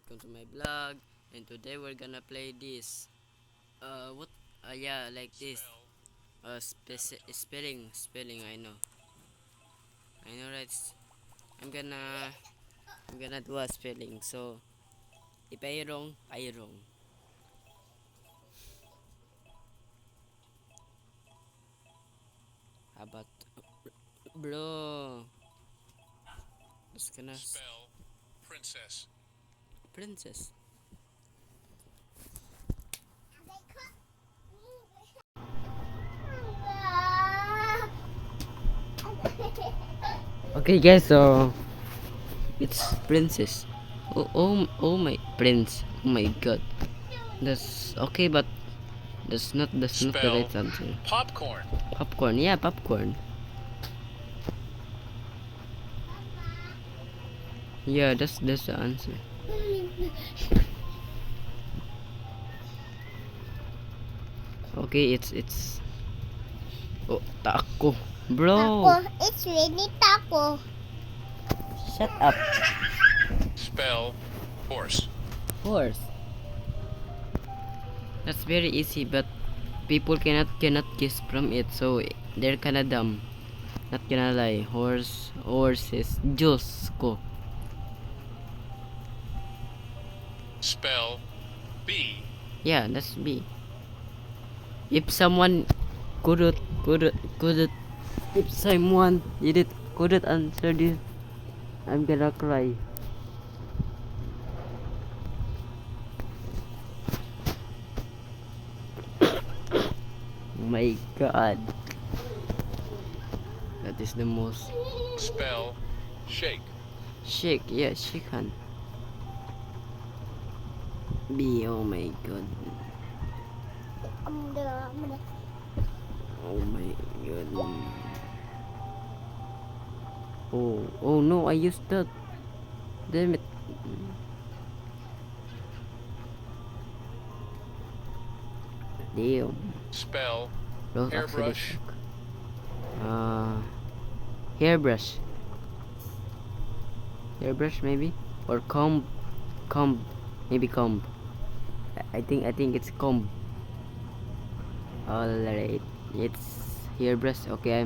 welcome to my vlog. And today we're gonna play this. What? Yeah, like this. Spelling. I know, right? I'm gonna, I'm gonna do a spelling. So if I wrong, I wrong. How about, bro? Just gonna Spell princess. princess. Okay, guys. So it's princess. Oh my prince. Oh my god. That's okay, but that's not the right Spell answer. popcorn. Popcorn, yeah, popcorn. Yeah, that's the answer. Okay, it's oh taco, Taco. bro. It's really taco. Shut up, Spell horse. horse. That's very easy, but people cannot guess from it, so they're kinda dumb. Not gonna lie, horses, Diyos ko. Spell bee. Yeah, that's B. If someone couldn't couldn't if someone didn't couldn't answer this, I'm gonna cry. Oh my god. That is the most Spell shake. shake, yeah, shake hand. B, oh my god. Oh my god. Oh no, I used that. Damn it. Damn. Spell Don't actually hairbrush. suck. Uh, hairbrush. Hairbrush maybe? Or comb. Maybe comb. I think it's comb. Alright. It's hairbrush. Okay,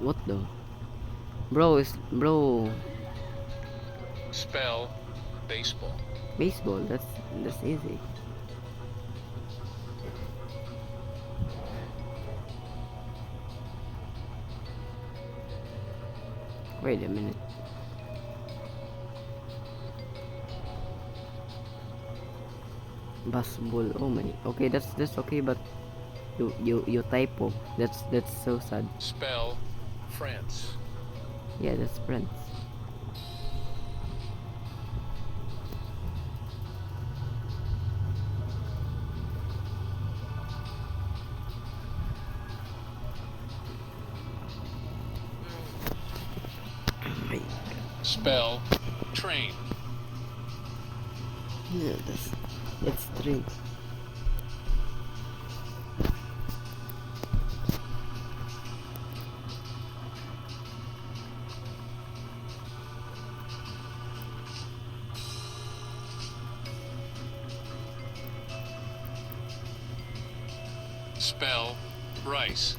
what though? Bro, Spell baseball. baseball. That's easy. Wait a minute. Basketball. Oh my. Okay, that's okay, but you typo. That's so sad. Spell France. Yeah, that's friends. Oh my. Spell train. Yeah, that's three. Spell rice.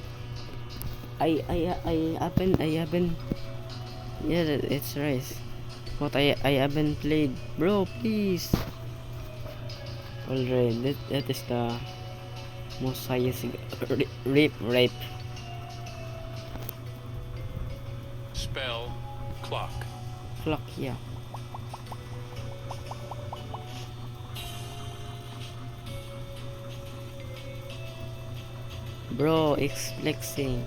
I haven't. Yeah, it's rice. What I haven't played, bro. Please. Alright, that is the most highest rape. Spell clock. Clock, yeah. Bro, it's flexing.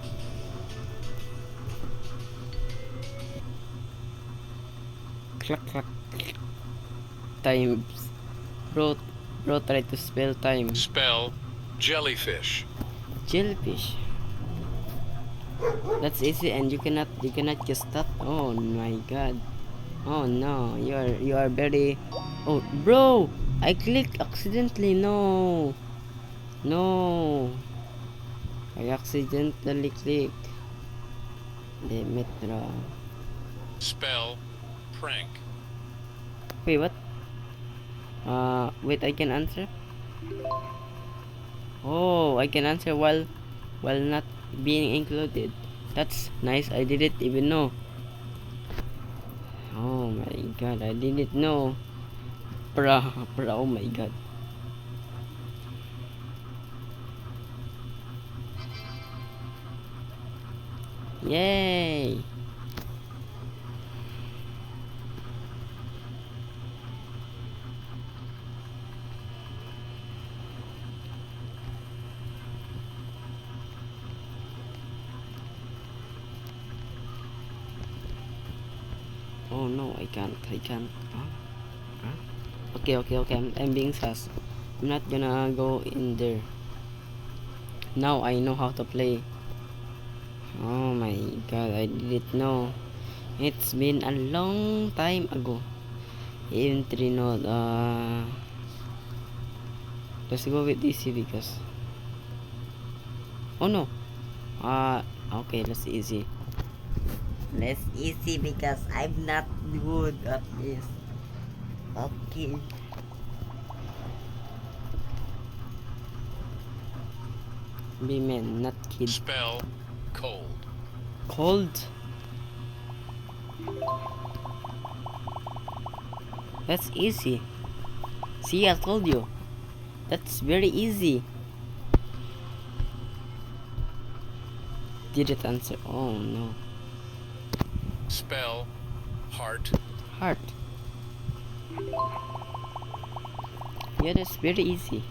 Clock. Times. Bro, bro, try to spell time. Spell jellyfish. Jellyfish. That's easy, and you cannot just that. Oh my god. Oh no, you are very. Oh, bro, I clicked accidentally. No, no, I accidentally clicked. Damn it, bro. Spell prank. Wait, what? Wait, I can answer. Oh, I can answer while not being included. That's nice. I didn't even know. Oh my god, I didn't know. Pra, oh my god. Yay! Oh no, I can't. Huh? Huh? Okay. I'm being sus. I'm not gonna go in there. Now I know how to play. Oh my god, I didn't know. It's been a long time ago. Entry node. Let's go with easy because. Oh no. Okay, let's easy. Let's easy because I'm not good at this. Okay. Be men, not kid. Spell cold. Cold. That's easy. See, I told you. That's very easy. Did it answer? Oh no. Spell heart. Heart. Yeah, that's very easy.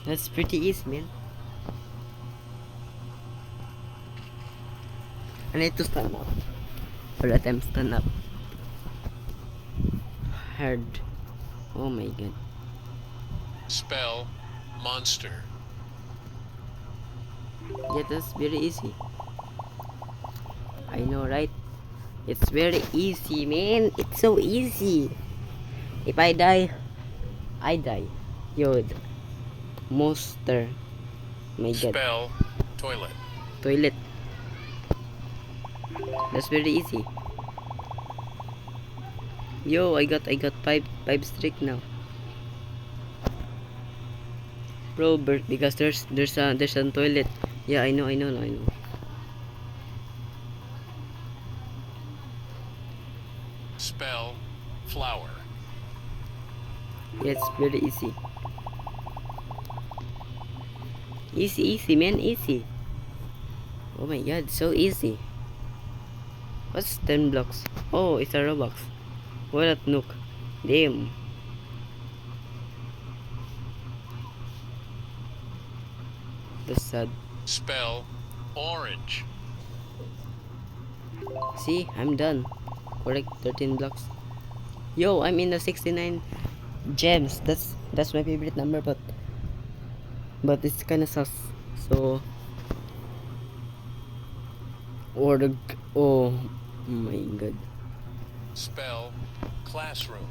That's pretty easy, man. I need to stand up. Or let them stand up. Hard. Oh my god. Spell monster. Yeah, that's very easy. I know, right? It's very easy, man. It's so easy. If I die, I die. Yo, monster. My god. Spell toilet. Toilet. That's very easy. Yo, I got five streak now. Bro, because there's a toilet. Yeah, I know. Spell flower. Yeah, it's very easy. Easy, man, easy. Oh my god, so easy. What's 10 blocks? Oh, it's a Robux. What a nook. Damn. That's sad. Spell orange. See, I'm done. Correct, 13 blocks. Yo, I'm in the 69 gems. That's my favorite number, but it's kind of sus. So, oh my god. Spell classroom.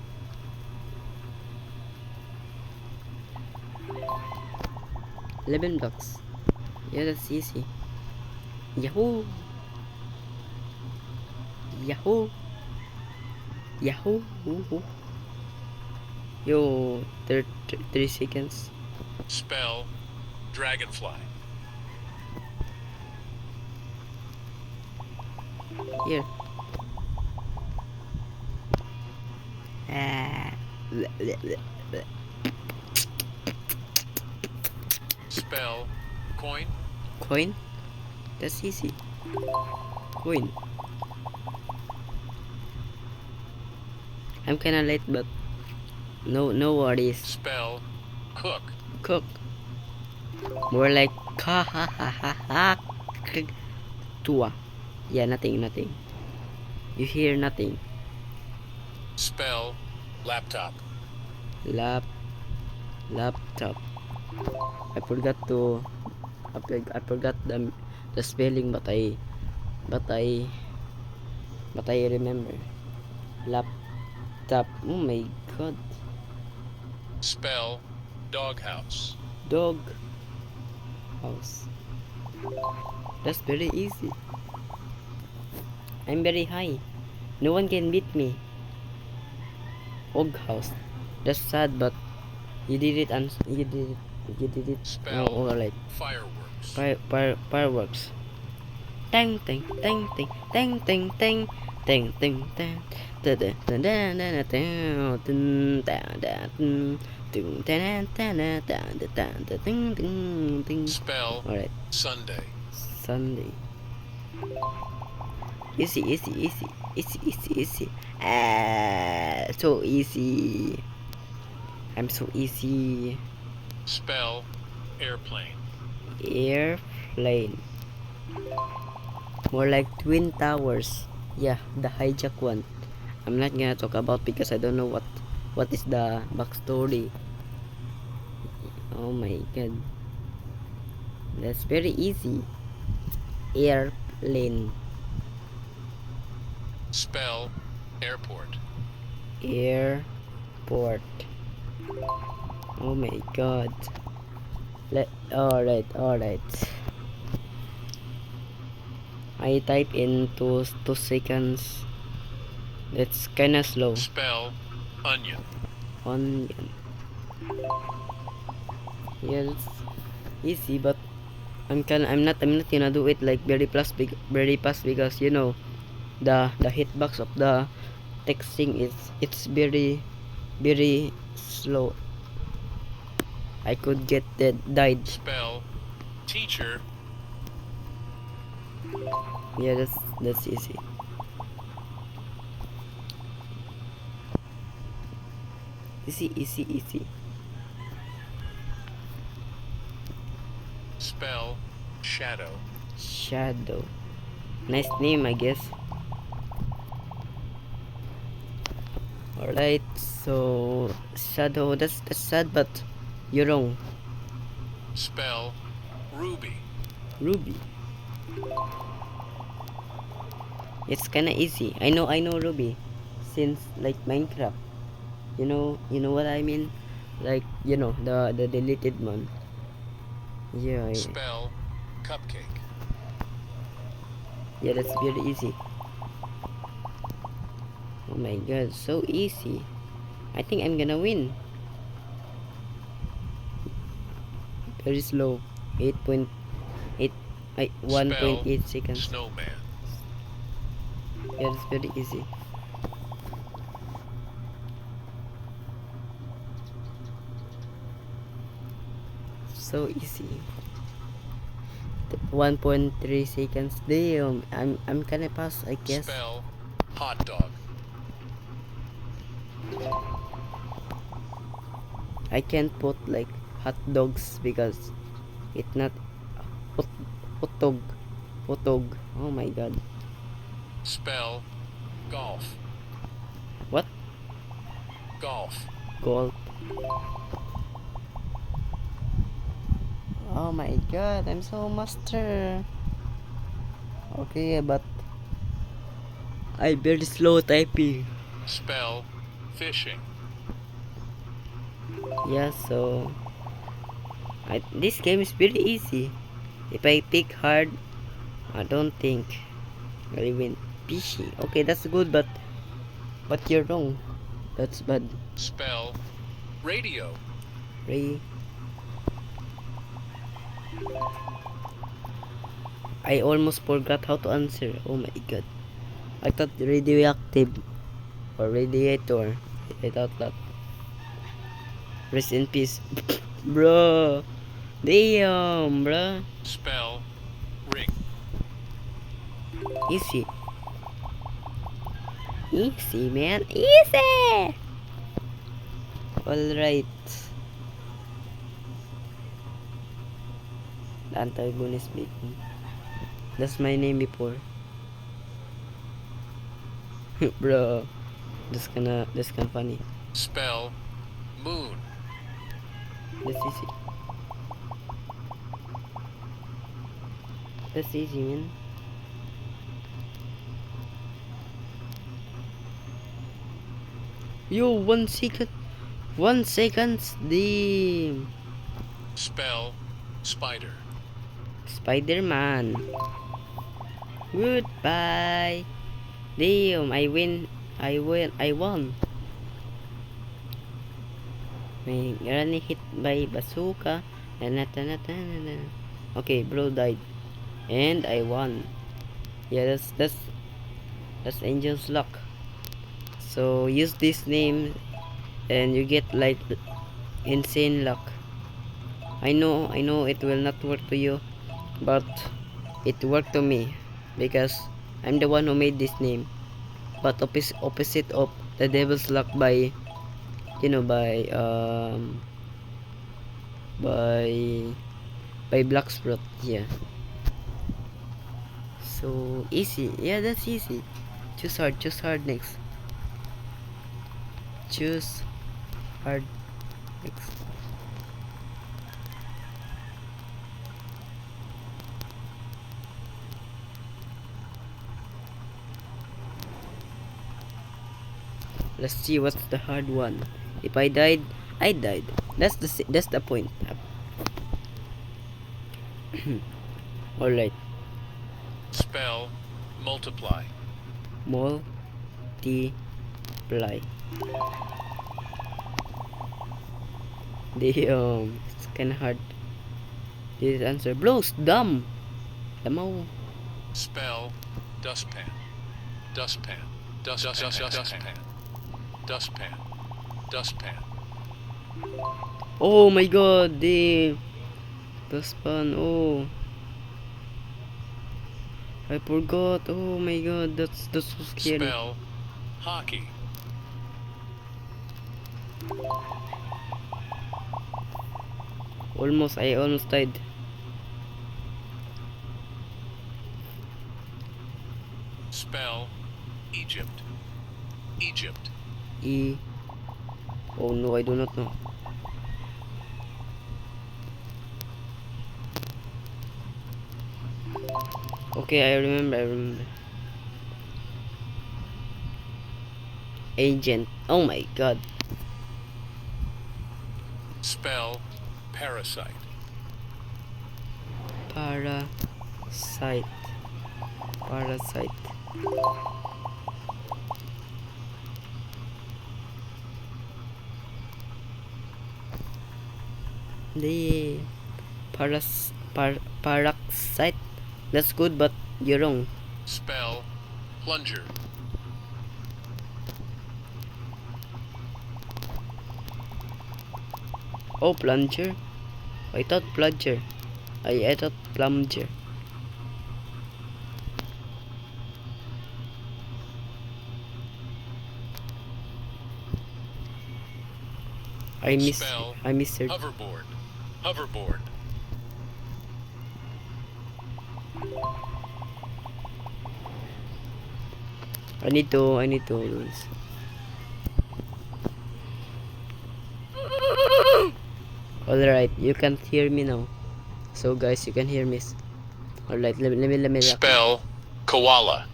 $11 blocks. Yeah, that's easy. Yahoo! Yahoo! Yahoo! Woohoo. Yo, 3 seconds. Spell dragonfly. Here. Ah. Spell coin. Coin? That's easy. Coin. I'm kinda late, but no worries. Spell cook. Cook. More like ka ha ha ha ha. Tua. Yeah, nothing. You hear nothing. Spell laptop. Laptop. I forgot the spelling, but I remember. Laptop. Oh my god. Spell doghouse. Dog house. That's very easy. I'm very high. No one can beat me. House. That's sad, but you did it and you did it. Spell Oh, alright. fireworks. Fireworks. Tang tang tang tang tang tang tang tang tang tang. Da da da da da da da da da. Spell Alright, Sunday. Sunday. Easy, easy, easy, easy, easy, easy. Ah, so easy. I'm so easy. Spell airplane. Airplane. More like Twin Towers. Yeah, the hijack one. I'm not gonna talk about because I don't know what is the backstory. Oh my god. That's very easy. Airplane. Spell airport. Airport. Oh my god. Alright. I type in 2 seconds. That's kinda slow. Spell onion. Onion. Yeah, that's easy, but I'm not gonna do it like very fast because you know the hitbox of the texting it's very slow. I could get died. Spell teacher. Yeah, that's easy. Easy. Spell shadow. Shadow. Nice name, I guess. Alright, so shadow, that's sad, but you're wrong. Spell ruby. Ruby. It's kinda easy. I know Ruby since like Minecraft. You know what I mean? Like, you know, the deleted one. Yeah. Spell cupcake. Yeah, that's very easy. Oh my god, so easy. I think I'm gonna win. Very slow. 8.8 1.8 seconds. Snowman. Yeah, it's very easy. So easy. 1.3 seconds. Damn, I'm kinda fast, I guess. Spell hot dog. I can't put like hot dogs because it's not hot hotdog. Hotdog. Oh my god. Spell golf. What? Golf. Golf. Oh my god, I'm so master. Okay, but I very slow typing. Spell fishing. Yeah, so this game is very easy. If I pick hard, I don't think I win. Fishy. Okay, that's good, but you're wrong. That's bad. Spell radio. Ray. I almost forgot how to answer. Oh my god. I thought radioactive or radiator. I thought that. Rest in peace. Bro. Damn, bro. Spell ring. Easy. Easy, man. Easy. Alright. The antagonist speaking. That's my name before. Bro. That's kinda funny. Spell moon. That's easy. That's easy, man. Yo, 1 second. 1 second. Damn. Spell spider. Spider-Man. Goodbye. Damn, I won. May granny hit by bazooka. Tanatana. Okay, bro died. And I won. Yeah, that's Angel's luck. So use this name and you get like insane luck. I know it will not work to you, but it worked to me because I'm the one who made this name. But opposite of the devil's luck by by Black Sprout. Yeah. So easy. Yeah, that's easy. Choose hard next. Choose hard next. Let's see what's the hard one. If I died, I died. That's the point. All right. Spell multiply. Multiply. It's kind of hard. This answer blows dumb. Damo. Spell dustpan. Dustpan. Dustpan. Dustpan. Dustpan. Oh my god, the dustpan. Oh, I forgot. Oh my god, that's so scary. Spell hockey. I almost died. Spell Egypt. Egypt. Oh no, I do not know. Okay, I remember. Agent. Oh my god. Spell parasite. Parasite. The parasite. That's good, but you're wrong. Spell plunger. Oh, plunger. I thought plunger. I thought plunger. Spell I missed it. hoverboard. Hoverboard. I need to do this. Alright, you can't hear me now. So guys, you can hear me. Alright, let me Spell koala.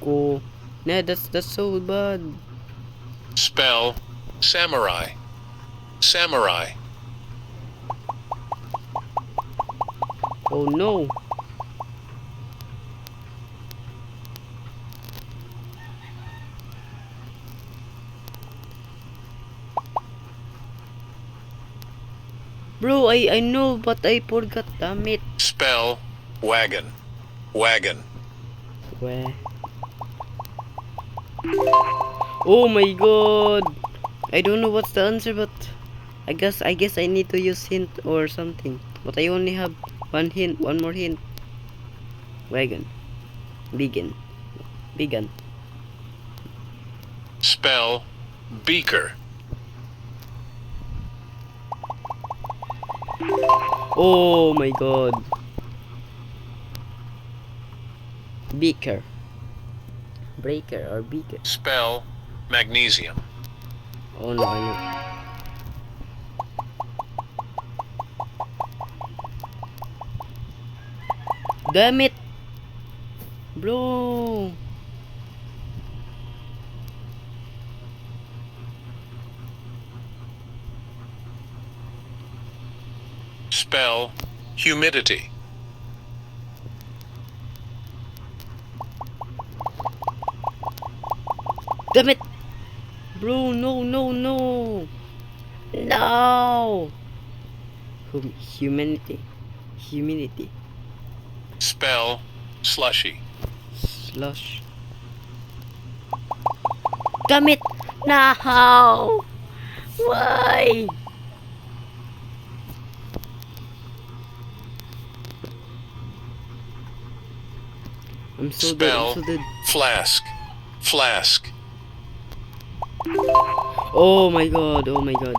Go. Nah, that's so bad. Spell samurai. Samurai. Oh no. Bro, I know, but I forgot. Damn it. Spell wagon. Wagon. Where? Oh my god. I don't know what's the answer, but I guess I need to use hint or something. But I only have one more hint. Wagon. Vegan. Spell beaker. Oh my god. Beaker. Breaker or beaker. Spell magnesium. Oh no, I know. Damn it. Bro. Spell humidity. Damn it! Bro, no, no, no! No! Humanity. Humility. Spell slushy. Slush. Damn it! No! Why? I'm so dead, I'm Spell so dead. flask. Flask. Oh my god, oh my god.